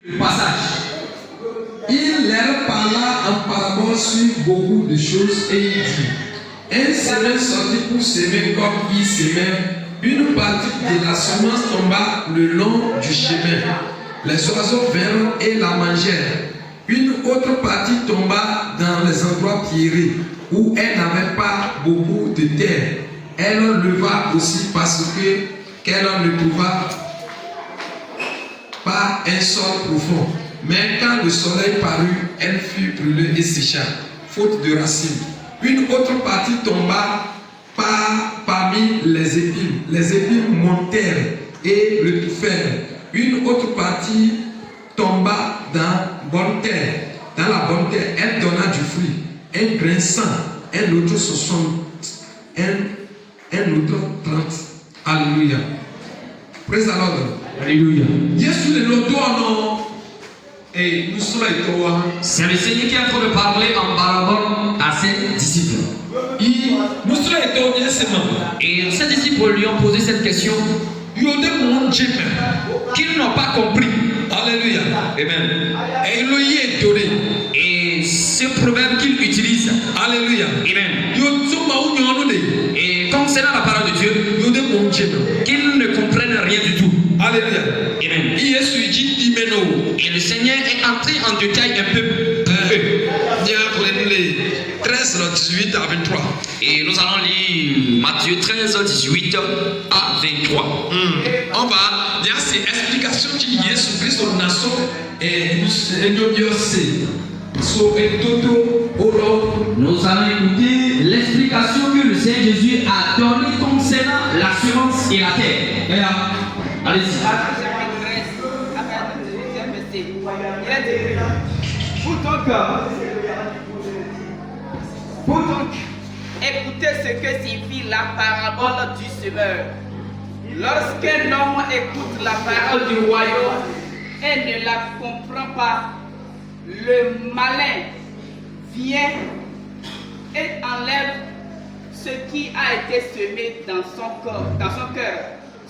Le passage. Il leur parla en parabole sur beaucoup de choses et il dit: un semeur sortit pour semer comme il semait. Une partie de la semence tomba le long du chemin. Les oiseaux vinrent et la mangèrent. Une autre partie tomba dans les endroits pierreux où elle n'avait pas beaucoup de terre. Elle leva aussi parce qu'elle ne trouva pas un sol profond. Mais quand le soleil parut, elle fut brûlée et sécha, faute de racines. Une autre partie tomba parmi les épines. Les épines montèrent et le touffèrent. Une autre partie tomba dans bonne terre. Dans la bonne terre, elle donna du fruit. Un grain 100, un autre 60, un autre 30. Alléluia. Praise the Lord. Alléluia. Jésus ne nous donne. Et nous sommes c'est le Seigneur qui est en train de parler en parabole à ses disciples. Et ses disciples lui ont posé cette question qu'ils n'ont pas compris. Alléluia. Amen. Et ce proverbe qu'il utilise. Alléluia. Amen. Et concernant la parole de Dieu, qu'ils ne comprennent rien du tout. Alléluia. Amen. Et le Seigneur est entré en détail un peu. 13, 18 à 23. Et nous allons lire Matthieu 13, 18 à 23. On va dire c'est explication qui est sur Christ au nation et nous allons écouter l'explication que le Seigneur Jésus a donnée concernant la semence et la terre. Allez-y. Pour donc écouter ce que signifie la parabole du semeur. Lorsqu'un homme écoute la parole du royaume et ne la comprend pas, le malin vient et enlève ce qui a été semé dans son cœur.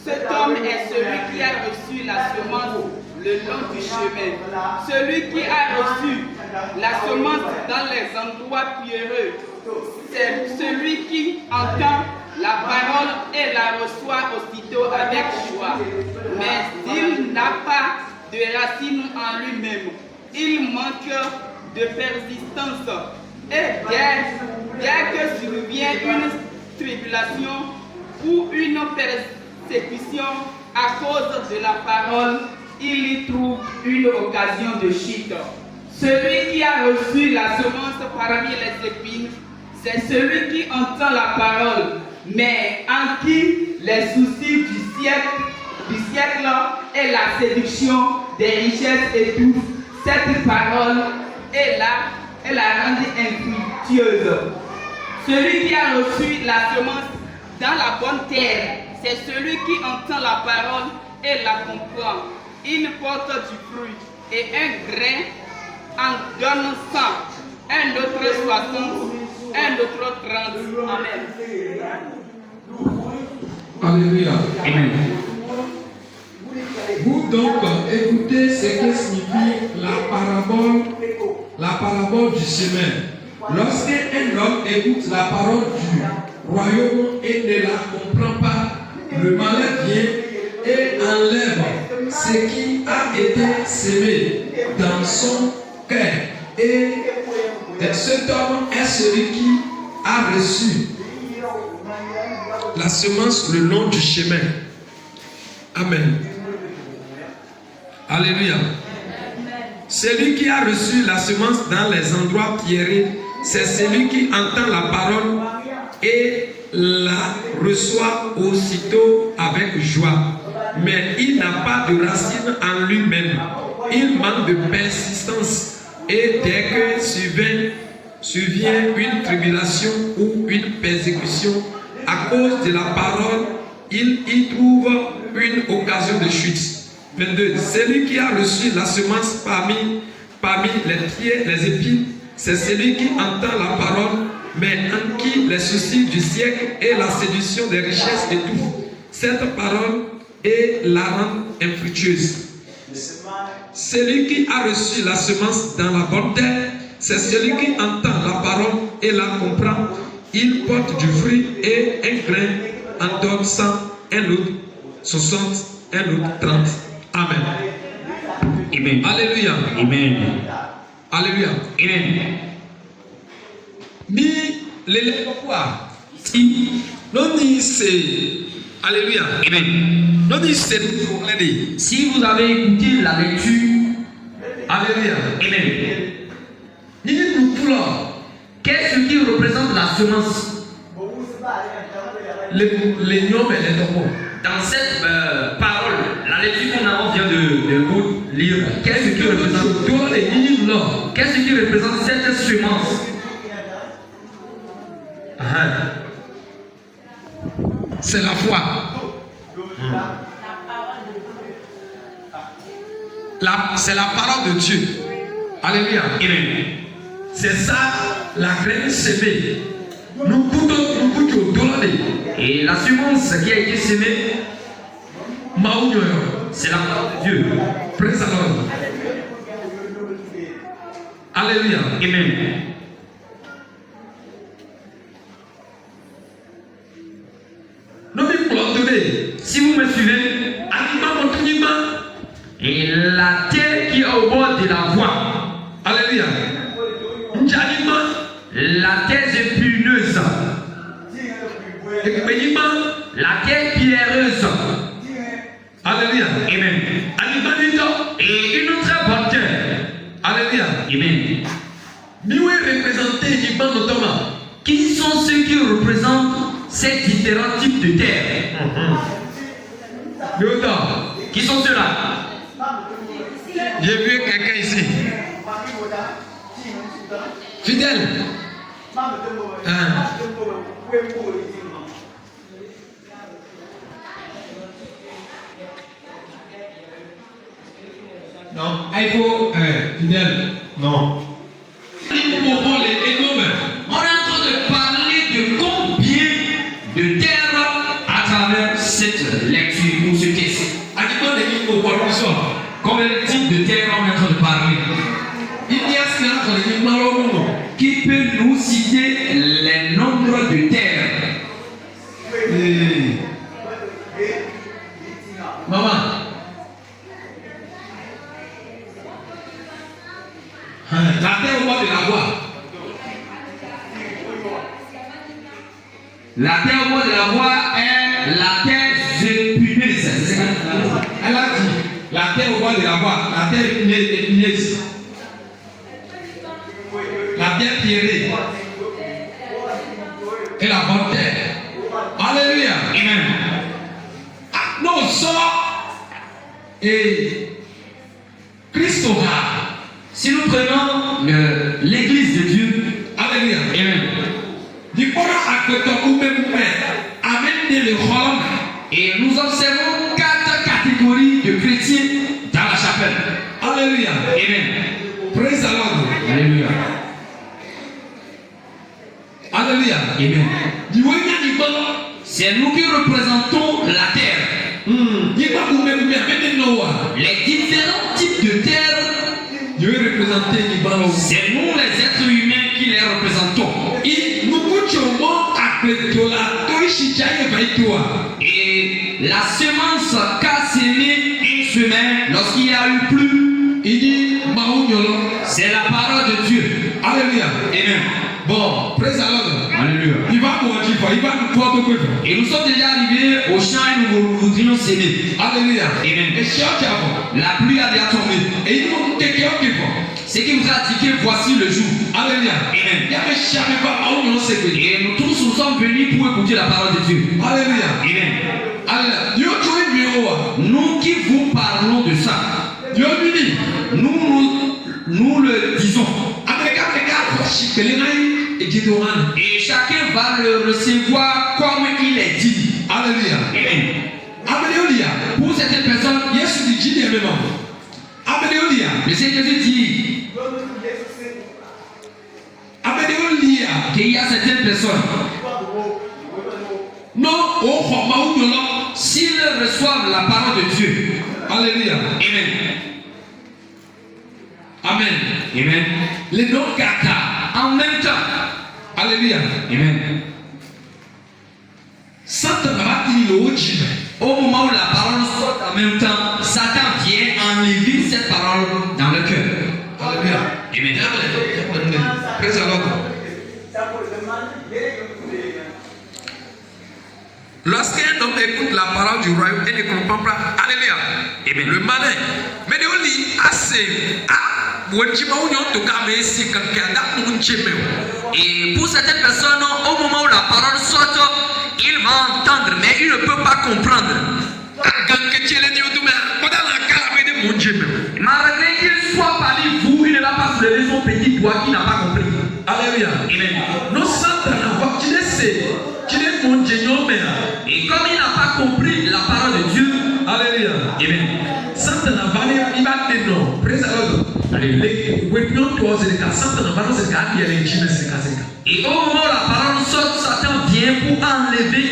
Cet homme est celui qui a reçu la semence le long du chemin. Celui qui a reçu la semence dans les endroits pierreux, c'est celui qui entend la parole et la reçoit aussitôt avec joie. Mais s'il n'a pas de racines en lui-même, il manque de persistance. Et dès que survient une tribulation ou une persécution à cause de la parole, il y trouve une occasion de chute. Celui qui a reçu la semence parmi les épines, c'est celui qui entend la parole, mais en qui les soucis du siècle et la séduction des richesses étouffent cette parole et la rendent infructueuse. Celui qui a reçu la semence dans la bonne terre, c'est celui qui entend la parole et la comprend. Il porte du fruit et un grain en donne 100, un autre 60, un autre 30. Amen. Alléluia. Amen. Vous donc écoutez ce que signifie la parabole du semeur. Lorsqu'un homme écoute la parole du royaume et ne la comprend pas, le malin vient et enlève ce qui a été semé dans son cœur. Et cet homme est celui qui a reçu la semence le long du chemin. Amen. Alléluia. Celui qui a reçu la semence dans les endroits pierreux, c'est celui qui entend la parole et la reçoit aussitôt avec joie. Mais il n'a pas de racine en lui-même. Il manque de persistance. Et dès que survient une tribulation ou une persécution à cause de la parole, il y trouve une occasion de chute. 22. Celui qui a reçu la semence parmi les épines, c'est celui qui entend la parole, mais en qui les soucis du siècle et la séduction des richesses étouffent cette parole et la rendent infructueuse. Celui qui a reçu la semence dans la bonne terre, c'est celui qui entend la parole et la comprend. Il porte du fruit et un grain en donne 100, un autre 60, un autre 30. Amen. Amen. Alléluia. Amen. Alléluia. Amen. Mi lele quoi? Non ni c'est alléluia. Amen. Non ni c'est nous. Si vous avez écouté la lecture, Alléluia. Amen. Ni nous pour Qu'est-ce qui représente la semence? les noms et les noms. Dans cette parole, la lecture qu'on vient de lire, qu'est-ce qui représente? Qu'est-ce qui représente cette semence? C'est la foi. C'est la parole de Dieu. Alléluia. Amen. C'est ça la graine semée. Nous goûtons au dollar. Et la semence qui a été semée, c'est la parole de Dieu. Praise the Lord. Alléluia. Amen. Si vous me suivez, et la terre qui est au bord de la voie, alléluia, la terre épineuse, la terre pierreuse, alléluia, amen, et une très bonne terre, alléluia, amen. Qui sont ceux qui représentent ces différents types de terre? Qui sont ceux-là? J'ai vu quelqu'un ici. Fidèle. Non, il faut fidèle. Non. On est en train de parler de combien de terres à travers cette lecture ou ce texte. Combien de types de terres on est en train de parler? Qui peut nous citer les nombres de terres? Maman. La terre au bord de la voie. La terre au bord de la voie est la terre épineuse. Elle a dit la terre au bord de la voie, la terre épineuse. La terre pierrée. Et la bonne terre. Alléluia. Amen. Non, ça. Et Christ aura. Si nous prenons l'église de Dieu, alléluia. Amen. Et nous observons 4 catégories de chrétiens dans la chapelle. Alléluia. Amen. Praise the Lord. Alléluia. Alléluia. Amen. C'est nous qui représentons la terre. Les différents types de terre, c'est nous les êtres humains qui les représentons. Et la semence qu'a sémé une semaine, lorsqu'il y a eu plus, c'est la parole de Dieu. Alléluia. Amen. Bon, praise the Lord. Alléluia. Il va nous Et nous sommes déjà arrivés au champ et nous voudrions s'aimer. Alléluia. Amen. Et la pluie a déjà tombé. Et il nous ce qui vous a indiqué, voici le jour. Alléluia. Amen. Et nous tous nous sommes venus pour écouter la parole de Dieu. Alléluia. Amen. Alléluia. Nous qui vous parlons de ça, nous le disons. Et chacun va le recevoir comme il est dit. Alléluia. Amen. Pour certaines personnes, le Seigneur Jésus dit qu'il y a certaines personnes, s'ils reçoivent la parole de Dieu, Alléluia. Amen. Amen. Amen. Les noms Gata. En même temps. Alléluia. Amen. Satan va il au jime. Au moment où la parole saute en même temps, Satan vient enlever cette parole dans le cœur. Alléluia. Amen. Praise the Lord. Lorsqu'un homme écoute la parole du royaume et ne comprend pas, alléluia, Amen. le malin, mais on lit assez, Et pour certaines personnes, au moment où la parole saute, il va entendre, mais il ne peut pas comprendre. Malgré qu'il soit parmi vous, il ne va pas soulever son petit doigt qui n'a pas compris. Alléluia. Amen. Nous Satan va qu'il essaie, qu'il est mon génial, Et comme il n'a pas compris la parole de Dieu, alléluia. Amen. Satan va il va dire non. Praise the Lord. Et au moment où la parole saute, Satan vient pour enlever